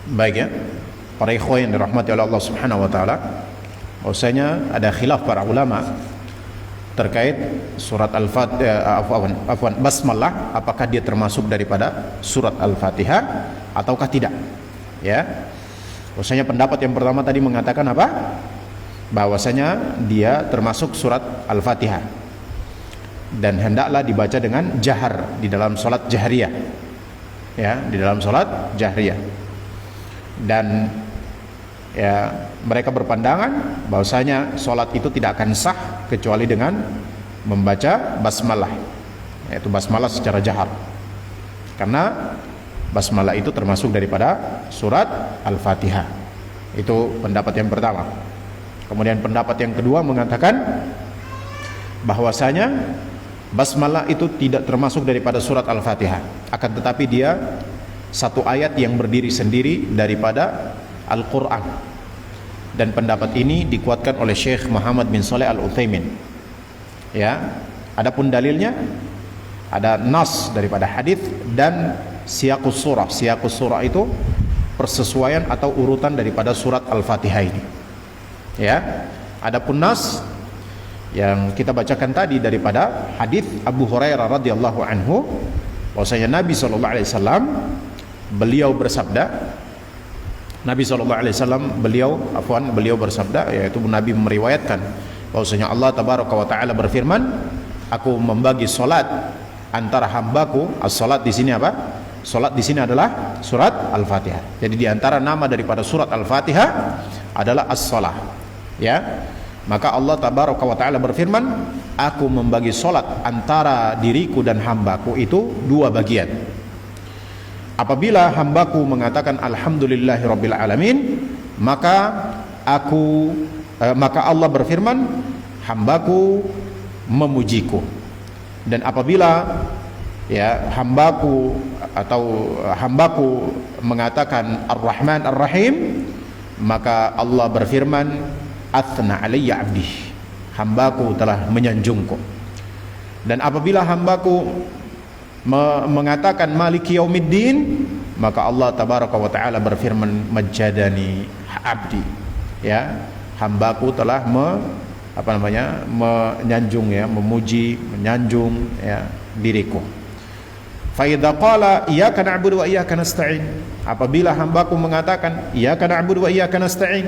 Baik ya, para ikhwan yang dirahmati oleh Allah Subhanahu wa taala, bahwasanya ada khilaf para ulama terkait surat Al-Fatihah, basmalah, apakah dia termasuk daripada surat Al-Fatihah ataukah tidak. Ya. Bahwasanya pendapat yang pertama tadi mengatakan apa? Bahwasanya dia termasuk surat Al-Fatihah dan hendaklah dibaca dengan jahar di dalam salat jahriyah. Ya, di dalam salat jahriyah. Dan ya, mereka berpandangan bahwasanya salat itu tidak akan sah kecuali dengan membaca basmalah, yaitu basmalah secara jahar, karena basmalah itu termasuk daripada surat Al-Fatihah. Itu pendapat yang pertama. Kemudian pendapat yang kedua mengatakan bahwasanya basmalah itu tidak termasuk daripada surat Al-Fatihah, akan tetapi dia satu ayat yang berdiri sendiri daripada Al-Quran. Dan pendapat ini dikuatkan oleh Syekh Muhammad bin Shalih Al-Utsaimin. Ya, adapun dalilnya ada nas daripada hadis dan siyaqus surah. Siyaqus surah itu persesuaian atau urutan daripada surat Al-Fatihah ini. Ya, adapun nas yang kita bacakan tadi daripada hadis Abu Hurairah radhiyallahu anhu, bahwasanya Nabi sallallahu alaihi wasallam beliau bersabda, beliau bersabda, yaitu Nabi meriwayatkan bahwasanya Allah tabaraka wa taala berfirman, aku membagi salat antara hambaku. As-salat di sini apa? Salat di sini adalah surat Al-Fatihah. Jadi di antara nama daripada surat Al-Fatihah adalah as-salah. Ya. Maka Allah tabaraka wa taala berfirman, aku membagi salat antara diriku dan hambaku itu dua bagian. Apabila hambaku mengatakan alhamdulillahirabbil alamin, maka Allah berfirman, hambaku memujiku. Dan apabila ya hambaku mengatakan ar-Rahman ar-Rahim, maka Allah berfirman, athna alayya abdi, hambaku telah menyanjungku. Dan apabila hambaku mengatakan maliki yaumiddin, maka Allah tabaraka wa taala berfirman, majjadani abdi, ya, hambaku telah menyanjung, ya, memuji, menyanjung, ya, diriku. Fa idza qala iyyaka na'budu wa iyyaka nasta'in, apabila hambaku mengatakan iyyaka na'budu wa iyyaka nasta'in,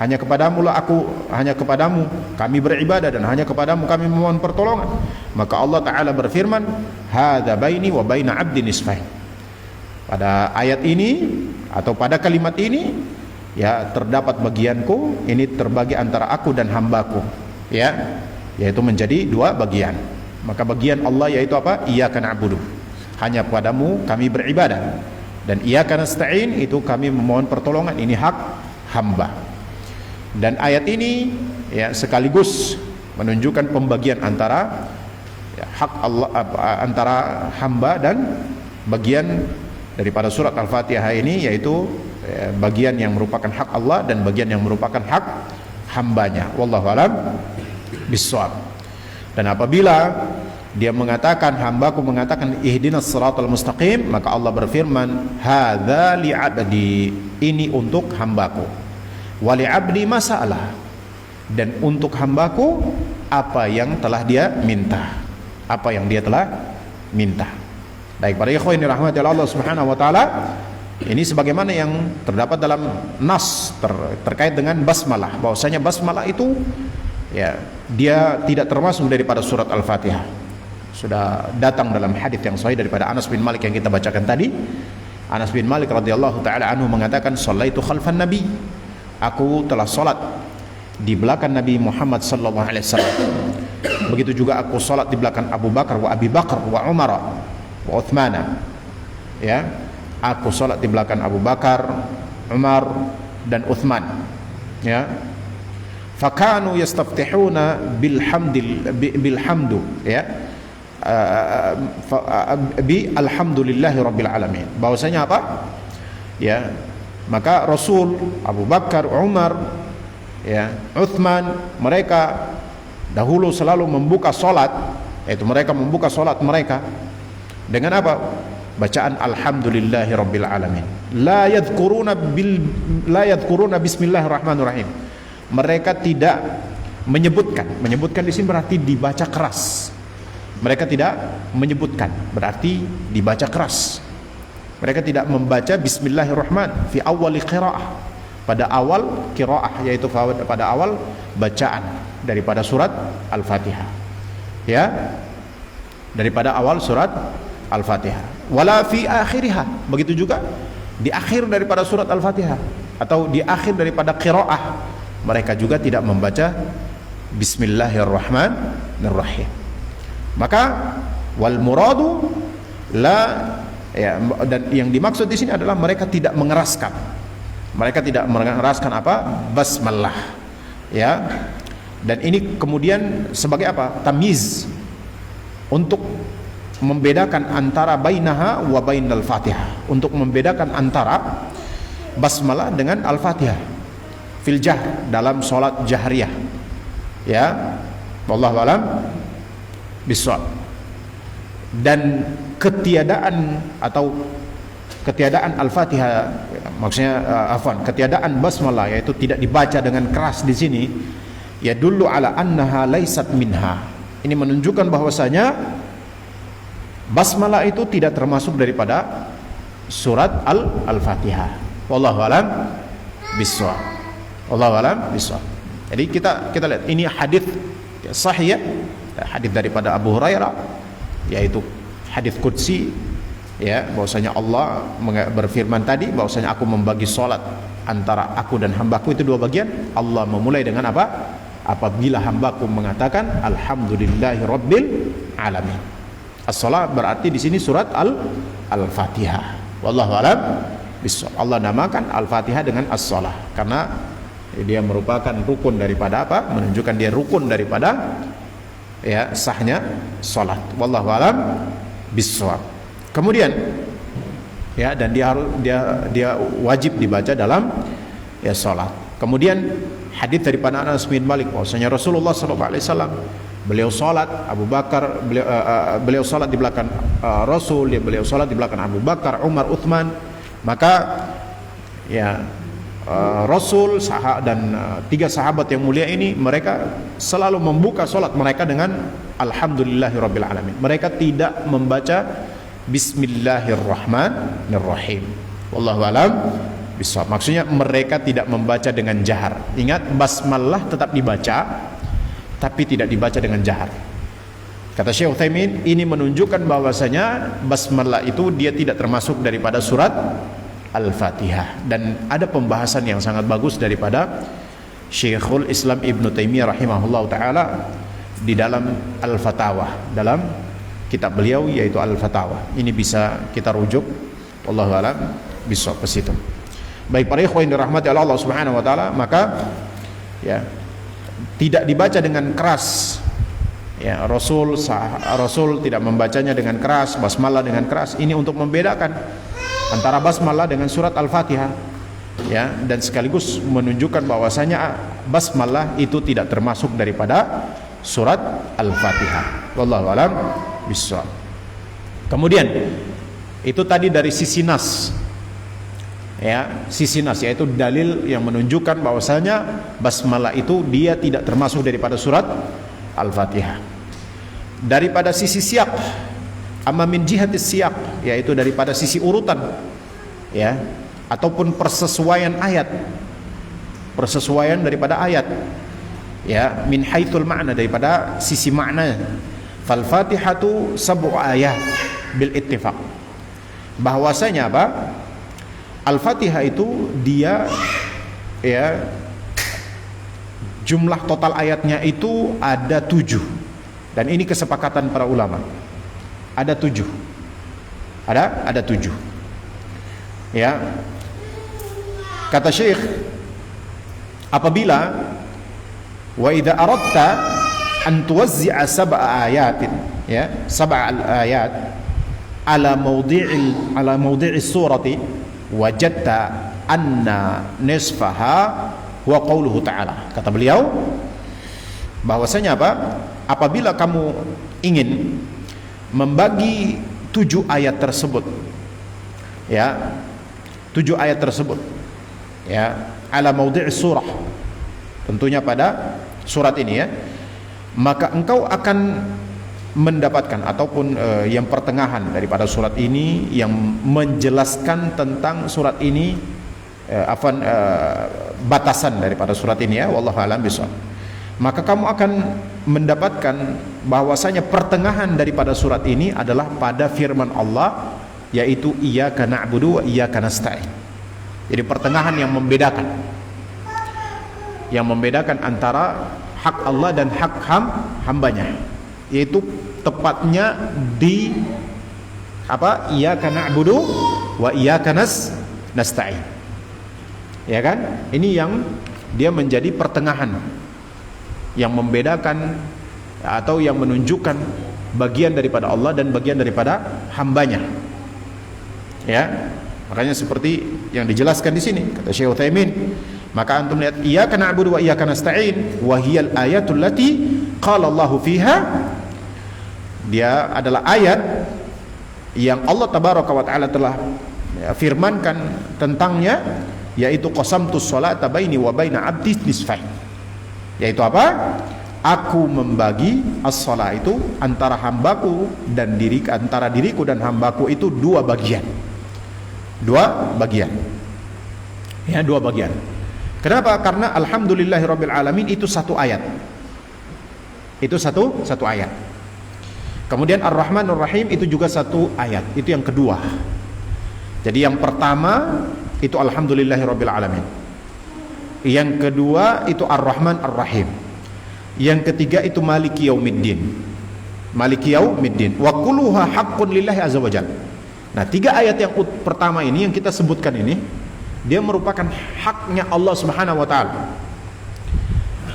hanya kepadamu kami beribadah dan hanya kepadamu kami memohon pertolongan, maka Allah Ta'ala berfirman, hadza baini wa baina 'abdi nisfain. Pada ayat ini atau pada kalimat ini, ya, terdapat bagianku, ini terbagi antara aku dan hambaku, ya, yaitu menjadi dua bagian. Maka bagian Allah yaitu apa? Iyyaka na'budu, hanya padamu kami beribadah, dan iyyaka nasta'in, itu kami memohon pertolongan, ini hak hamba. Dan ayat ini, ya, sekaligus menunjukkan pembagian antara, ya, hak Allah, antara hamba dan bagian daripada surat Al-Fatihah ini, yaitu bagian yang merupakan hak Allah dan bagian yang merupakan hak hambanya. Wallahu a'lam bissawab. Dan apabila dia mengatakan, hambaku mengatakan ihdinas siratal mustaqim, maka Allah berfirman, hadza li'abdi, ini untuk hambaku. Wali abdi masalah, dan untuk hambaku apa yang telah dia minta, Baik, para ikhwan yang dirahmati Allah Subhanahu wa taala, ini sebagaimana yang terdapat dalam nas terkait dengan basmalah, bahwasanya basmalah itu, ya, dia tidak termasuk daripada surat Al-Fatihah. Sudah datang dalam hadis yang sahih daripada Anas bin Malik yang kita bacakan tadi. Anas bin Malik radhiyallahu taala anhu mengatakan, shallaitu khalfan nabi, aku telah salat di belakang Nabi Muhammad sallallahu alaihi wasallam. Begitu juga aku salat di belakang Abu Bakar wa Abi Bakar wa Umar wa Uthman. Ya, aku salat di belakang Abu Bakar, Umar dan Uthman. Ya. Fakanu yastaftihuna bilhamdu, ya. Bi alhamdulillahi rabbil alamin. Bahwasanya apa? Ya, maka Rasul, Abu Bakar, Umar, ya, Uthman, mereka dahulu selalu membuka salat, yaitu mereka membuka salat mereka dengan apa? bacaan alhamdulillahi rabbil alamin. La yadhkuruna bismillahirrahmanirrahim. Mereka tidak menyebutkan di sini berarti dibaca keras. Mereka tidak menyebutkan berarti dibaca keras. Mereka tidak membaca bismillahirrahman fi awwali qiraah, pada awal qiraah, yaitu pada awal bacaan daripada surat Al-Fatihah. Ya, daripada awal surat Al-Fatihah. Wala fi akhiriha, begitu juga di akhir daripada surat Al-Fatihah atau di akhir daripada qiraah, mereka juga tidak membaca bismillahirrahmanirrahim. Maka wal muradu la, ya, dan yang dimaksud di sini adalah mereka tidak mengeraskan. Mereka tidak mengeraskan apa? Basmalah. Ya. Dan ini kemudian sebagai apa? Tamyiz, untuk membedakan antara bainaha wa bainal Fatihah, untuk membedakan antara basmalah dengan Al-Fatihah fil jahr, dalam salat jahriyah. Ya, wallahu alam bisawab. Dan ketiadaan Al-Fatihah, maksudnya ketiadaan basmalah, yaitu tidak dibaca dengan keras di sini, ya dulu ala annaha laisat minha. Ini menunjukkan bahwasanya basmalah itu tidak termasuk daripada surat Al-Fatihah. Wallahu alam bisawab. Wallahu alam bisawab. Jadi kita lihat ini hadis sahih, ya, hadis daripada Abu Hurairah, yaitu hadis qudsi, ya, bahwasanya Allah berfirman tadi bahwasanya aku membagi salat antara aku dan hambaku itu dua bagian. Allah memulai dengan apa? Apabila hambaku mengatakan alhamdulillahi rabbil alamin. As-salat berarti di sini surat Al-Fatihah. Wallahu alam bisawab. Allah namakan Al-Fatihah dengan as-salah karena dia merupakan rukun daripada apa? Menunjukkan dia rukun daripada, ya, sahnya salat. Wallahu alam bisawab. Kemudian, ya, dan dia wajib dibaca dalam, ya, salat. Kemudian hadis daripada Anas bin Malik bahwasanya Rasulullah sallallahu alaihi wasallam beliau salat, Abu Bakar beliau salat di belakang Rasul, beliau salat di belakang Abu Bakar, Umar, Uthman. Maka, ya, Rasul dan tiga sahabat yang mulia ini, mereka selalu membuka salat mereka dengan alhamdulillahirabbil alamin. Mereka tidak membaca bismillahirrahmanirrahim. Wallahu alam bisawab. Maksudnya mereka tidak membaca dengan jahar. Ingat, basmalah tetap dibaca tapi tidak dibaca dengan jahar. Kata Syekh Utsaimin, ini menunjukkan bahwasanya basmalah itu dia tidak termasuk daripada surat Al-Fatihah. Dan ada pembahasan yang sangat bagus daripada Syekhul Islam Ibn Taimiyah rahimahullah ta'ala di dalam Al-Fatawa, dalam kitab beliau yaitu Al-Fatawa. Ini bisa kita rujuk, wallahu a'lam bishawab, ke situ. Baik para ikhwan yang dirahmati Allah Subhanahu wa taala, maka, ya, tidak dibaca dengan keras. Ya, Rasul tidak membacanya dengan keras, basmalah dengan keras. Ini untuk membedakan antara basmalah dengan surat Al-Fatihah, ya, dan sekaligus menunjukkan bahwasanya basmalah itu tidak termasuk daripada surat Al-Fatihah. Wallahu a'lam bishawab. Kemudian itu tadi dari sisi nas, ya, sisi nas, yaitu dalil yang menunjukkan bahwasanya basmalah itu dia tidak termasuk daripada surat Al-Fatihah. Daripada sisi siyak, amma min jihatis siyak, yaitu daripada sisi urutan, ya, ataupun persesuaian ayat, persesuaian daripada ayat, ya, min haitsul ma'na, daripada sisi makna. Fal Fatihatu sab'u ayat bil ittifaq. Bahwasanya apa? Al-Fatihah itu dia, ya, jumlah total ayatnya itu ada 7. Dan ini kesepakatan para ulama. Ada 7. Ada 7. Ya. Kata Syekh, apabila wa idza aradta an tuwazzi'a sab'a ayatin, ya, sab'a ayat ala mawdi'is surati, wajadta anna nisfaha wa qauluhu ta'ala. Kata beliau bahwasanya apa? Apabila kamu ingin membagi 7 ayat tersebut, ya, 7 ayat tersebut, ya, ala maudhi' surah, tentunya pada surat ini, ya, maka engkau akan mendapatkan ataupun yang pertengahan daripada surat ini yang menjelaskan tentang surat ini, batasan daripada surat ini, ya, wallahu a'lam bishawab. Maka kamu akan mendapatkan bahwasanya pertengahan daripada surat ini adalah pada firman Allah, yaitu iyyaka na'budu wa iyyaka nasta'in. Jadi pertengahan yang membedakan antara hak Allah dan hak hambanya, yaitu tepatnya di iyyaka na'budu wa iyyaka nasta'in, ya kan? Ini yang dia menjadi pertengahan yang membedakan atau yang menunjukkan bagian daripada Allah dan bagian daripada hambanya, ya. Makanya seperti yang dijelaskan di sini kata Syekh Utsaimin, maka antum lihat iyyaka na'budu wa iyyaka nasta'in wa hiyal ayatul lati qala Allahu fiha, dia adalah ayat yang Allah tabaraka wa taala telah firmankan tentangnya, yaitu qasamtus sholata baini wa baina 'abdi nisfain, yaitu apa? Aku membagi as-shalah itu antara hambaku dan antara diriku dan hambaku itu dua bagian. Ya, dua bagian. Kenapa? Karena alhamdulillahirabbil alamin itu satu ayat. Itu satu ayat. Kemudian Ar-Rahmanur Rahim itu juga satu ayat. Itu yang kedua. Jadi yang pertama itu alhamdulillahirabbil alamin. Yang kedua itu Ar-Rahman Ar-Rahim. Yang ketiga itu Maliki Yaumiddin. Maliki Yaumiddin. Wa kulluha haqqun lillahi azza wajalla. Nah, 3 ayat yang pertama ini yang kita sebutkan ini, dia merupakan haknya Allah Subhanahu wa taala.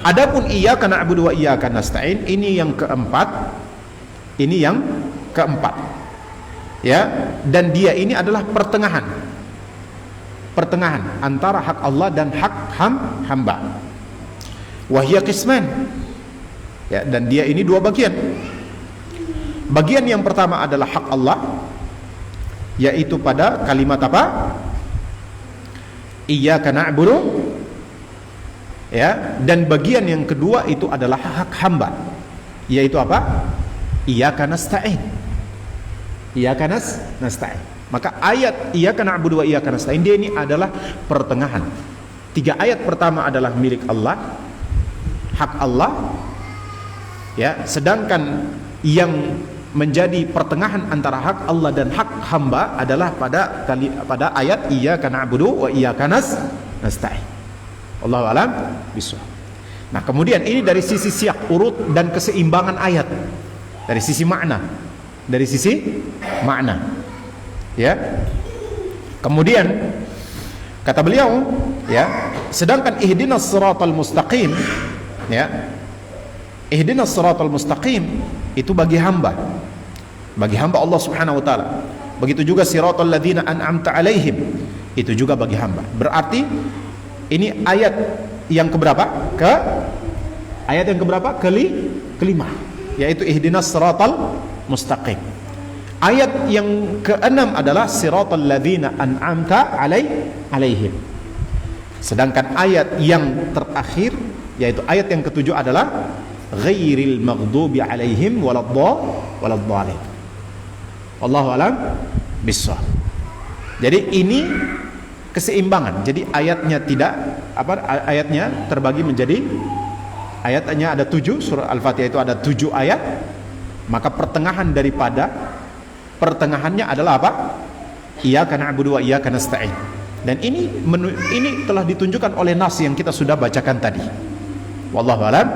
Adapun iyyaka na'budu wa iyyaka nasta'in, ini yang keempat. Ya, dan dia ini adalah pertengahan antara hak Allah dan hak hamba. Wahya qisman, ya, dan dia ini dua bagian. Bagian yang pertama adalah hak Allah, yaitu pada kalimat apa? Iyyaka na'budu, ya, dan bagian yang kedua itu adalah hak hamba, yaitu apa? Iyyaka nasta'in. Iyyaka nasta'in. Maka ayat iyyaka na'budu wa iyyaka nasta'in dia ini adalah pertengahan. 3 ayat pertama adalah milik Allah, hak Allah, ya, sedangkan yang menjadi pertengahan antara hak Allah dan hak hamba adalah pada ayat iyyaka na'budu wa iyyaka nasta'in. Wallahu a'lam bishawab. Nah, kemudian ini dari sisi siyak urut dan keseimbangan ayat, dari sisi makna, ya. Kemudian kata beliau, ya, sedangkan ihdinas siratal mustaqim, ya, ihdinas siratal mustaqim itu bagi hamba Allah Subhanahu wa taala. Begitu juga siratal ladzina an'amta alaihim, itu juga bagi hamba. Berarti ini ayat yang keberapa? Ayat yang keberapa? Kelima, yaitu ihdinas siratal mustaqim. Ayat yang keenam adalah siratal ladzina an'amta alaihim. Sedangkan ayat yang terakhir, yaitu ayat yang ketujuh, adalah ghairil maghdubi alaihim waladdallin. Wallahu a'lam bishawab. Jadi ini keseimbangan. Jadi ayatnya ayatnya terbagi menjadi, ayatnya ada 7, surah Al-Fatihah itu ada 7 ayat. Maka pertengahannya adalah apa? Iyyaka na'budu wa iyyaka nasta'in. Dan ini telah ditunjukkan oleh nas yang kita sudah bacakan tadi. Wallahu a'lam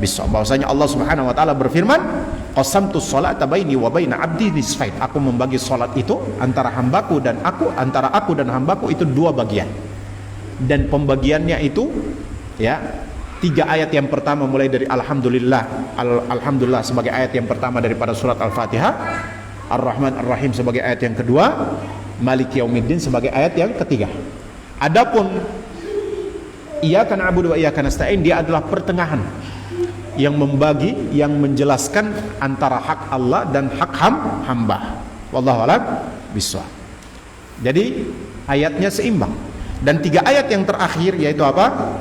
bishawab. Bahwasanya Allah Subhanahu wa taala berfirman, qasamtus sholata baini wa baina 'abdi nisfain. Aku membagi salat itu antara hambaku dan antara aku dan hambaku itu 2 bagian. Dan pembagiannya itu, ya, 3 ayat yang pertama mulai dari Alhamdulillah sebagai ayat yang pertama daripada surat Al-Fatihah, Ar-Rahman Ar-Rahim sebagai ayat yang kedua, Maliki Yaumiddin sebagai ayat yang ketiga. Adapun iyyaka na'budu wa iyyaka nasta'in, dia adalah pertengahan yang membagi, yang menjelaskan antara hak Allah dan hak hamba. Wallahu a'lam bishawab. Jadi ayatnya seimbang. Dan 3 ayat yang terakhir yaitu apa?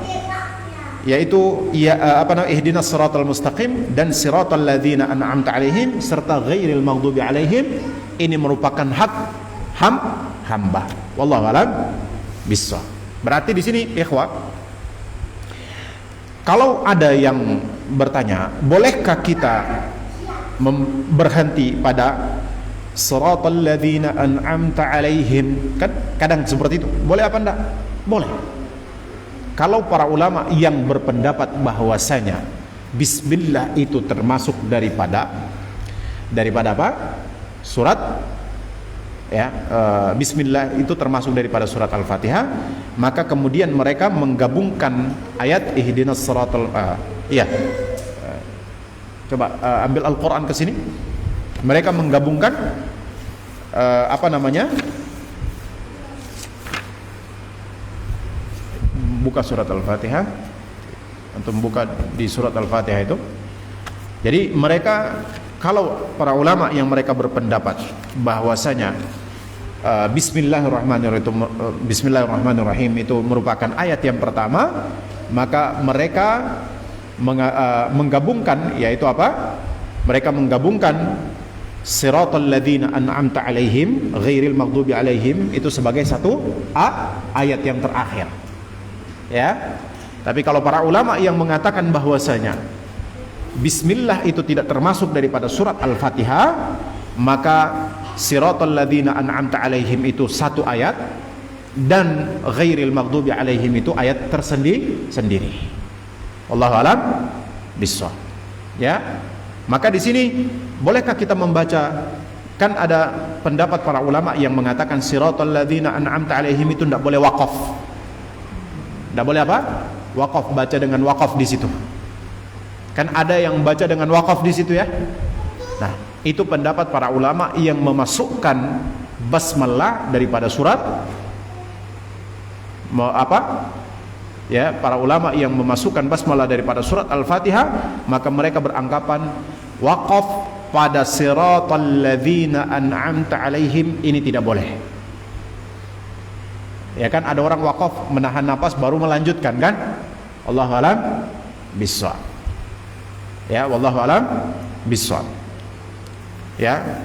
Yaitu ihdinas siratal mustaqim dan siratal ladzina an'amta 'alaihim serta ghairil maghdubi 'alaihim. Ini merupakan hak hamba. Wallahu a'lam bishawab. Berarti di sini ikhwah, kalau ada yang bertanya, bolehkah kita berhenti pada siratal ladzina an'amta 'alaihim? Kan kadang seperti itu. Boleh apa enggak? Boleh. Kalau para ulama yang berpendapat bahwasanya bismillah itu termasuk daripada apa? Surat bismillah itu termasuk daripada surat Al-Fatihah, maka kemudian mereka menggabungkan ayat ihdinas siratal coba ambil Al-Qur'an ke sini. Mereka menggabungkan buka surat Al-Fatihah, antum buka di surat Al-Fatihah itu. Jadi mereka, kalau para ulama yang mereka berpendapat bahwasanya Bismillahirrahmanirrahim itu merupakan ayat yang pertama, maka mereka menggabungkan, yaitu apa? Mereka menggabungkan siratal ladzina an'amta 'alaihim ghairil maghdubi 'alaihim itu sebagai satu ayat yang terakhir. Ya. Tapi kalau para ulama yang mengatakan bahwasanya bismillah itu tidak termasuk daripada surat Al-Fatihah, maka siratal ladzina an'amta 'alaihim itu 1 ayat dan ghairil maghdubi 'alaihim itu ayat tersendiri. Wallahu a'lam bishawab. Ya. Maka di sini bolehkah kita membaca, kan ada pendapat para ulama yang mengatakan siratal ladzina an'amta 'alaihim itu tidak boleh waqaf. Tidak boleh apa? Waqaf, baca dengan waqaf di situ. Kan ada yang baca dengan waqaf di situ ya. Nah, itu pendapat para ulama yang memasukkan basmalah daripada surat ya, para ulama yang memasukkan basmalah daripada surat Al-Fatihah, maka mereka beranggapan waqaf pada siratal ladzina an'amta 'alaihim ini tidak boleh. Ya kan, ada orang waqaf menahan napas baru melanjutkan kan? Wallahu a'lam bishawab. Ya, wallahu a'lam bishawab. Ya,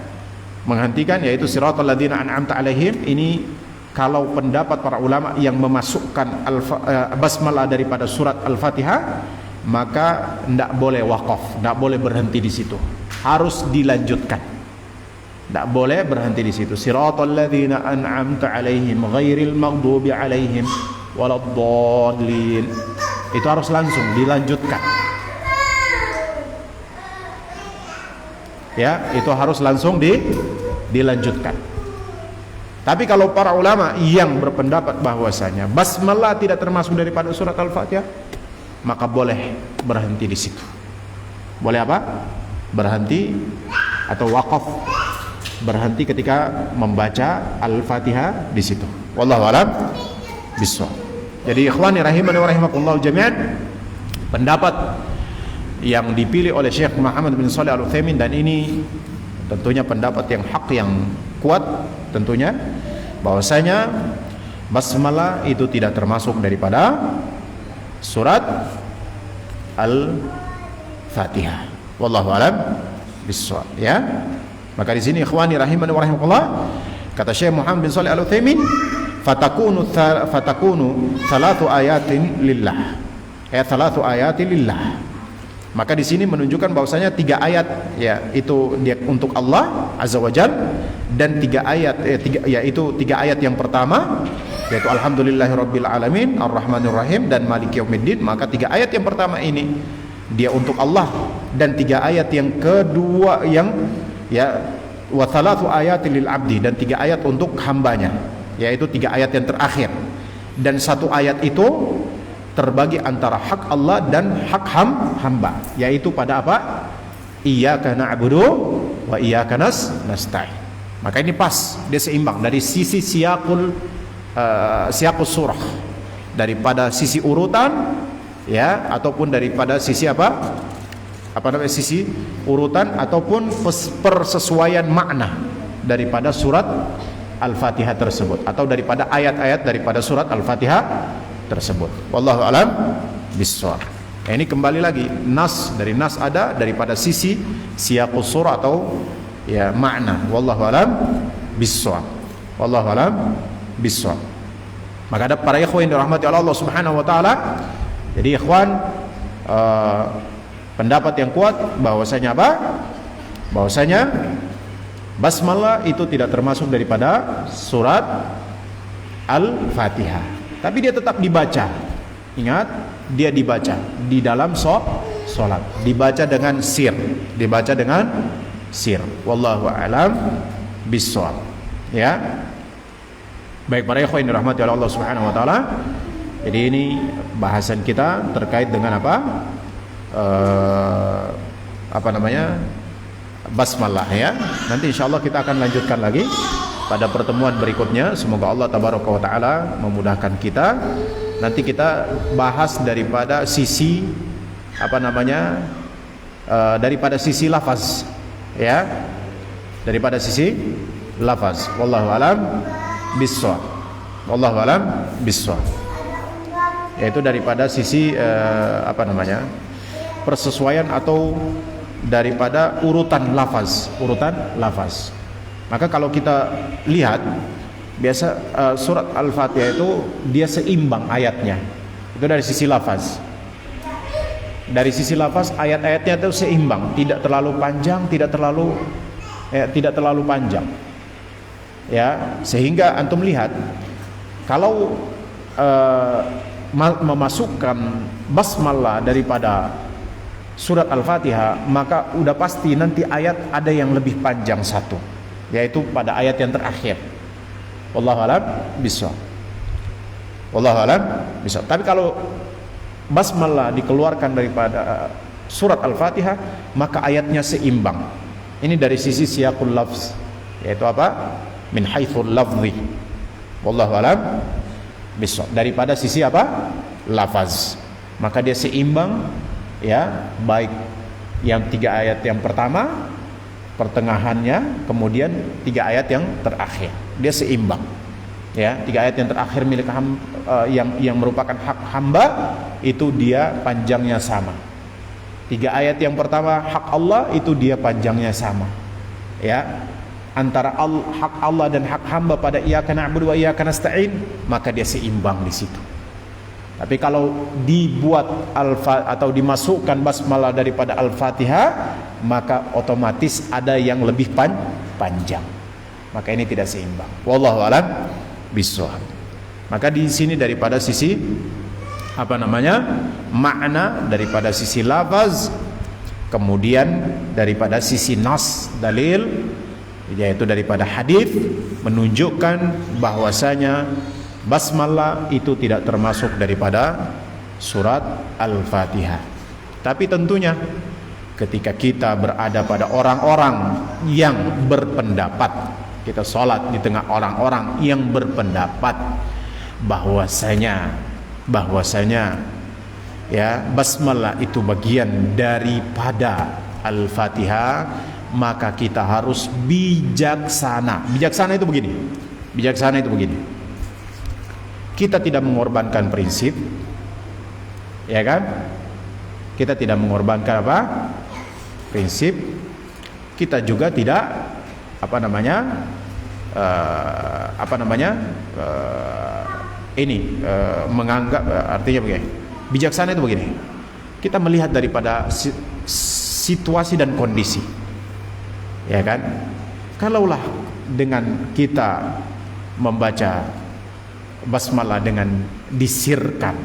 menghentikan yaitu siratal ladzina an'amta 'alaihim ini kalau pendapat para ulama yang memasukkan basmalah daripada surat Al-Fatihah, maka tidak boleh waqaf, tidak boleh berhenti di situ, harus dilanjutkan. Tidak boleh berhenti di situ. Siratal ladzina an'amta 'alaihim ghairil maghdubi 'alaihim waladdallin. Itu harus langsung dilanjutkan. Ya, itu harus langsung dilanjutkan. Tapi kalau para ulama yang berpendapat bahwasanya basmalah tidak termasuk daripada surat Al-Fatihah, maka boleh berhenti di situ. Boleh apa? Berhenti atau waqaf, berhenti ketika membaca Al-Fatihah di situ. Wallahu a'lam bishawab. Jadi ikhwani rahimani wa rahimakumullah jami'an, pendapat yang dipilih oleh Syekh Muhammad bin Shalih Al-Utsaimin, dan ini tentunya pendapat yang hak, yang kuat tentunya, bahwasanya basmalah itu tidak termasuk daripada surat Al-Fatihah. Wallahu a'lam bishawab. Ya. Maka di sini ikhwani rahimani wa rahimakumullah, kata Syekh Muhammad bin Shalih Al-Utsaimin, fatakunu 3 ayatin lillah. Thalathu ayatin lillah. Maka di sini menunjukkan bahwasanya 3 ayat ya itu dia untuk Allah Azza wa Jalla, dan 3 ayat yaitu 3 ayat yang pertama yaitu alhamdulillahirabbil alamin arrahmanir rahim dan maliki yaumiddin. Maka 3 ayat yang pertama ini dia untuk Allah, dan 3 ayat yang kedua yang ya wa 3 ayatin lil abdi, dan 3 ayat untuk hambanya, yaitu 3 ayat yang terakhir. Dan 1 ayat itu terbagi antara hak Allah dan hak hamba, yaitu pada apa? Iyyaka na'budu wa iyyaka nasta'in. Maka ini pas, dia seimbang dari sisi siyaqus surah, daripada sisi urutan ya, ataupun daripada sisi sisi urutan ataupun persesuaian makna daripada surat Al-Fatihah tersebut, atau daripada ayat-ayat daripada surat Al-Fatihah tersebut. Wallahu alam bissawab. Ini kembali lagi dari nas ada daripada sisi siyaqus surah atau ya makna. Wallahu alam bissawab. Wallahu alam bissawab. Maka ada para ikhwan yang dirahmati Allah Subhanahu wa taala. Jadi ikhwan, pendapat yang kuat bahwasanya apa? Bahwasanya basmalah itu tidak termasuk daripada surat Al-Fatihah, tapi dia tetap dibaca. Ingat, dia dibaca di dalam sholat, dibaca dengan sir, wallahu a'lam bissawab. Ya, baik para ikhwan yang dirahmati oleh Allah Subhanahu wa taala. Jadi ini bahasan kita terkait dengan basmalah ya. Nanti insyaallah kita akan lanjutkan lagi pada pertemuan berikutnya. Semoga Allah tabaraka wa taala memudahkan kita. Nanti kita bahas daripada sisi daripada sisi lafaz ya. Daripada sisi lafaz. Wallahu alam bissawab. Wallahu alam bissawab. Yaitu daripada sisi persesuaian atau daripada urutan lafaz. Maka kalau kita lihat biasa surat Al-Fatihah itu dia seimbang ayatnya. Itu dari sisi lafaz. Dari sisi lafaz ayat-ayatnya itu seimbang, tidak terlalu panjang, tidak terlalu panjang. Ya, sehingga antum lihat kalau memasukkan basmalah daripada surat Al-Fatihah, maka udah pasti nanti ayat ada yang lebih panjang satu, yaitu pada ayat yang terakhir. Wallahu a'lam bissawab. Tapi kalau basmalah dikeluarkan daripada surat Al-Fatihah, maka ayatnya seimbang. Ini dari sisi siyaqul lafz, yaitu min haitsul lafzi. Wallahu a'lam bissawab. Daripada sisi lafaz, maka dia seimbang ya, baik yang 3 ayat yang pertama, pertengahannya, kemudian 3 ayat yang terakhir, dia seimbang ya. 3 ayat yang terakhir milik yang merupakan hak hamba, itu dia panjangnya sama. 3 ayat yang pertama hak Allah, itu dia panjangnya sama ya. Antara hak Allah dan hak hamba pada iyyaka na'budu wa iyyaka nasta'in, maka dia seimbang di situ. Tapi kalau dibuat atau dimasukkan basmalah daripada Al-Fatihah, maka otomatis ada yang lebih panjang. Maka ini tidak seimbang. Wallahu a'lam bissawab. Maka di sini daripada sisi makna, daripada sisi lafaz, kemudian daripada sisi nas, dalil, yaitu daripada hadis, menunjukkan bahwasanya basmalah itu tidak termasuk daripada surat Al-Fatihah. Tapi tentunya ketika kita berada pada orang-orang yang berpendapat, kita sholat di tengah orang-orang yang berpendapat bahwasanya ya basmalah itu bagian daripada Al-Fatihah, maka kita harus bijaksana. Bijaksana itu begini. Kita tidak mengorbankan prinsip, ya kan? Kita tidak mengorbankan prinsip. Kita juga tidak menganggap, artinya begini. Bijaksana itu begini. Kita melihat daripada situasi dan kondisi, ya kan? Kalaulah dengan kita membaca basmalah dengan disirkan,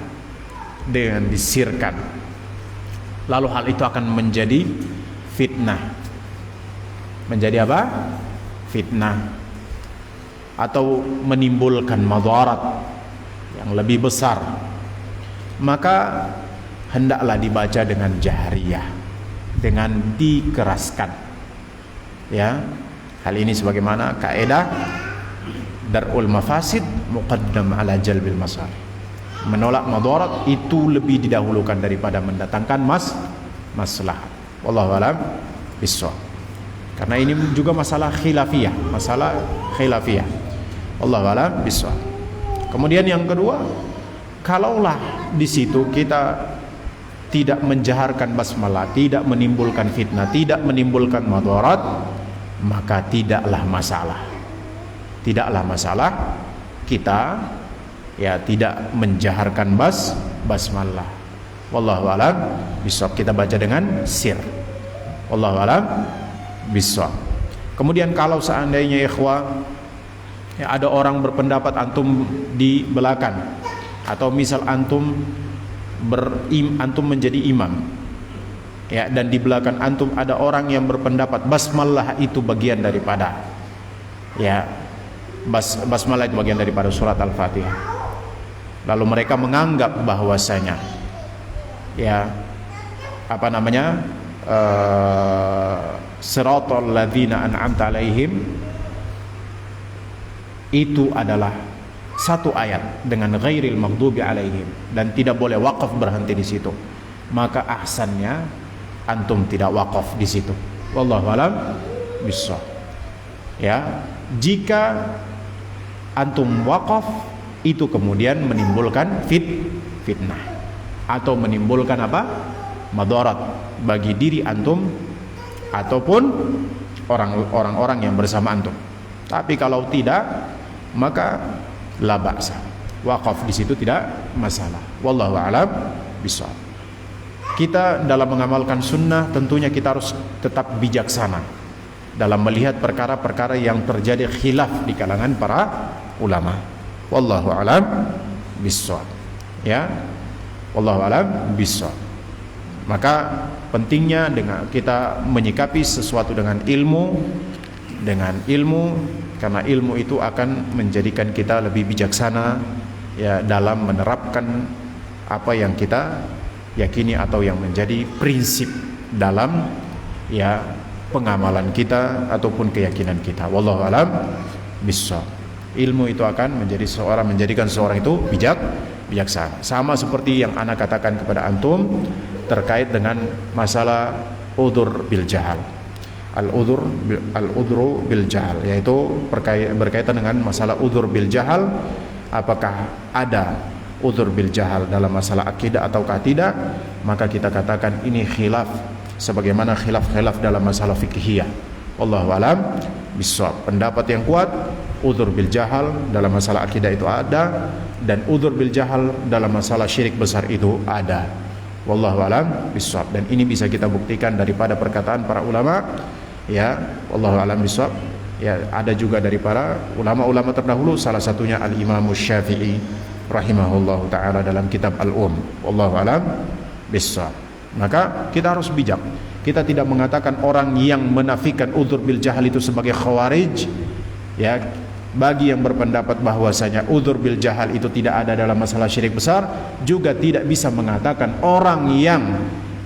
lalu hal itu akan menjadi fitnah. Menjadi fitnah, atau menimbulkan madarat yang lebih besar, maka hendaklah dibaca dengan jahriyah, dengan dikeraskan ya. Hal ini sebagaimana kaidah darul mafasid muqaddam ala jalbil masalih. Menolak madarat itu lebih didahulukan daripada mendatangkan maslahat. Wallahu a'lam bissawab. Karena ini juga masalah khilafiyah, Wallahu a'lam bishawab. Kemudian yang kedua, kalaulah di situ kita tidak menjaharkan basmalah, tidak menimbulkan fitnah, tidak menimbulkan madarat, maka tidaklah masalah kita ya tidak menjaharkan basmalah. Wallahu a'lam bishawab. Kita baca dengan sir. Wallahu a'lam bishawab. Kemudian kalau seandainya ikhwah ya, ada orang berpendapat antum di belakang, atau misal antum menjadi imam ya, dan di belakang antum ada orang yang berpendapat basmalah itu bagian daripada ya, basmalah itu bagian daripada surat Al-Fatihah, lalu mereka menganggap bahwasanya ya siratal ladzina an'amta alaihim itu adalah satu ayat dengan ghairil maghdubi alaihim, dan tidak boleh wakaf berhenti di situ, maka ahsannya antum tidak wakaf di situ. Wallahu a'lam bishawab. Ya, jika antum wakaf itu kemudian menimbulkan fitnah atau menimbulkan madarat bagi diri antum ataupun orang-orang yang bersama antum. Tapi kalau tidak, maka la ba'sa, wakaf di situ tidak masalah. Wallahu a'lam bishawab. Kita dalam mengamalkan sunnah tentunya kita harus tetap bijaksana dalam melihat perkara-perkara yang terjadi khilaf di kalangan para ulama. Wallahu a'lam bishawab. Ya, wallahu a'lam bishawab. Maka pentingnya dengan kita menyikapi sesuatu dengan ilmu, karena ilmu itu akan menjadikan kita lebih bijaksana ya dalam menerapkan apa yang kita yakini atau yang menjadi prinsip dalam ya pengamalan kita ataupun keyakinan kita. Wallahu a'lam bishawab. Ilmu itu akan menjadikan seorang itu bijaksana. Sama seperti yang ana katakan kepada antum terkait dengan masalah udzur bil jahal. Al-udhru bil jahal, yaitu berkaitan dengan masalah udzur bil jahal. Apakah ada udzur bil jahal dalam masalah akidah ataukah tidak? Maka kita katakan ini khilaf, sebagaimana khilaf dalam masalah fiqhiyah. Wallahu a'lam bishawab. Pendapat yang kuat, udzur bil jahal dalam masalah akidah itu ada, dan udzur bil jahal dalam masalah syirik besar itu ada. Wallahu a'lam bishawab. Dan ini bisa kita buktikan daripada perkataan para ulama. Ya, wallahu a'lam bishawab. Ya, ada juga dari para ulama-ulama terdahulu, salah satunya Al-Imam Syafi'i rahimahullahu taala dalam kitab Wallahu a'lam bishawab. Maka kita harus bijak. Kita tidak mengatakan orang yang menafikan udzur bil jahal itu sebagai khawarij. Ya, bagi yang berpendapat bahwasanya udzur bil jahal itu tidak ada dalam masalah syirik besar, juga tidak bisa mengatakan orang yang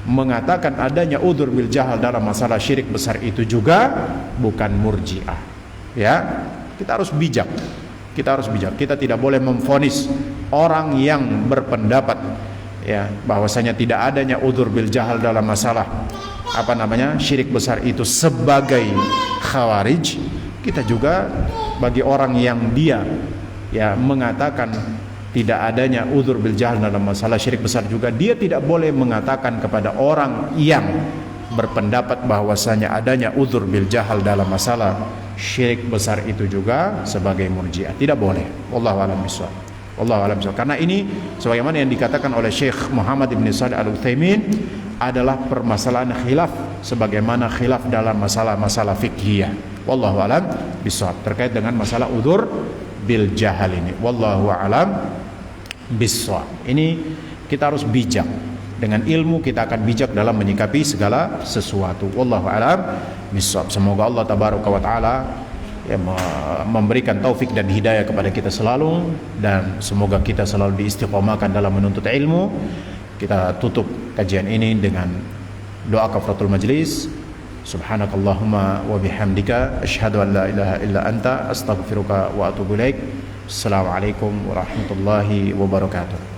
mengatakan adanya udzur bil jahal dalam masalah syirik besar itu juga bukan murji'ah. Ya, kita harus bijak. Kita tidak boleh memvonis orang yang berpendapat ya bahwasanya tidak adanya udzur bil jahal dalam masalah syirik besar itu sebagai khawarij. Kita juga bagi orang yang dia ya mengatakan tidak adanya udzur bil jahal dalam masalah syirik besar juga, dia tidak boleh mengatakan kepada orang yang berpendapat bahwasanya adanya udzur bil jahal dalam masalah syirik besar itu juga sebagai murji'ah. Tidak boleh. Wallahu a'lam bishawab. Wallahu a'lam bishawab. Karena ini sebagaimana yang dikatakan oleh Syekh Muhammad ibn Shalih Al-Utsaimin adalah permasalahan khilaf sebagaimana khilaf dalam masalah-masalah fiqhiyah. Wallahu a'lam bishawab terkait dengan masalah udzur bil jahal ini. Wallahu a'lam bishawab. Ini kita harus bijak. Dengan ilmu kita akan bijak dalam menyikapi segala sesuatu. Wallahu a'lam bishawab. Semoga Allah tabaraka wa taala ya memberikan taufik dan hidayah kepada kita selalu, dan semoga kita selalu diistiqomahkan dalam menuntut ilmu. Kita tutup kajian ini dengan doa kafaratul majlis. Subhanakallahumma wa bihamdika asyhadu an la ilaha illa anta astaghfiruka wa atubu ilaik. Assalamualaikum warahmatullahi wabarakatuh.